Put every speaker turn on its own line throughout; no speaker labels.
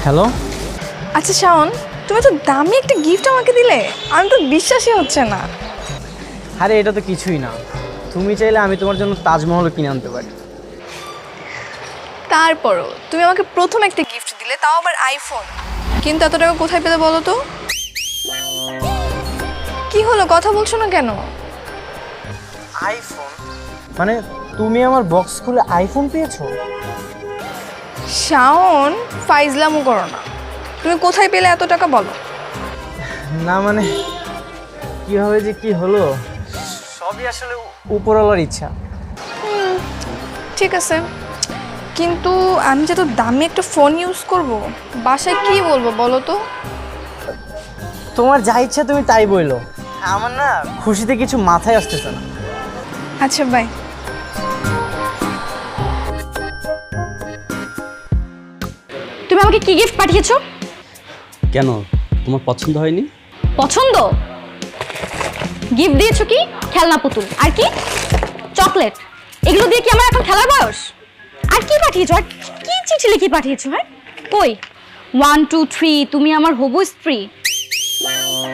Hello.
আচ্ছা শাওন, তুমি তো দামি একটা গিফট আমাকে দিলে, আমি তো বিশ্বাসই হচ্ছে না।
আরে এটা তো কিছুই না, তুমি চাইলে আমি তোমার জন্য তাজমহল কিনে আনতে পারি।
তারপরও তুমি আমাকে প্রথম একটা গিফট দিলে, তাও আবার আইফোন, কিন্তু এত টাকা কোথায় পেলে বলো তো? কি হলো, কথা বলছো না কেন?
আইফোন মানে তুমি আমার বক্স খুলে আইফোন পেয়েছো?
শাওন, ফাইজলামও করো না। তুমি কোথায় পেলে এত টাকা বলো?
না মানে কিভাবে যে কি হলো, সবই আসলে উপরওয়ালার ইচ্ছা।
ঠিক আছে, কিন্তু আমি যে তো দামি একটা ফোন ইউজ করব, বাসায় কি বলবো বলো তো?
তোমার যা ইচ্ছা তুমি তাই বইলো, আমার না খুশিতে কিছু মাথায় আসতেছে না।
আচ্ছা বাই।
তুমি আমাকে কি গিফট পাঠিয়েছো?
কেন, তোমার পছন্দ হয়নি?
পছন্দ? গিফট দিয়েছো কি? খেলনা পুতুল, আর কি চকলেট। এগুলো দিয়ে কি আমার এখন খেলার বয়স? আর কি পাঠিয়েছো? আর কি চিঠি লিখে পাঠিয়েছো? হ্যাঁ কই 1 2 3 তুমি আমার হবু স্ত্রী,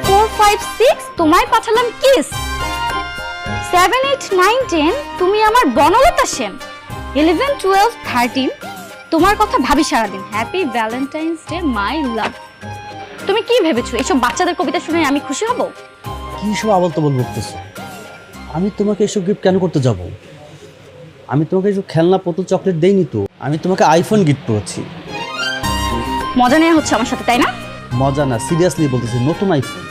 4 5 6 তোমায় পাঠালাম কিস, 7 8 9 10 তুমি আমার বনলতা সেন, 11 12 13 তোমার কথা ভাবি সারাদিন, হ্যাপি ভ্যালেন্টাইন্স ডে মাই লাভ। তুমি কি ভেবেছো এইসব বাচ্চাদের কবিতা শুনে আমি খুশি হব?
কি সব আবল তাবল বলতেছো? আমি তোমাকে এসব গিফট কেন করতে যাব? আমি তোমাকে এসব খেলনা পুতুল চকলেট দেইনি তো, আমি তোমাকে আইফোন গিফট করেছি।
মজা নেওয়া হচ্ছে আমার সাথে, তাই না?
মজা না, সিরিয়াসলি বলতেছি, নতুন আইফোন।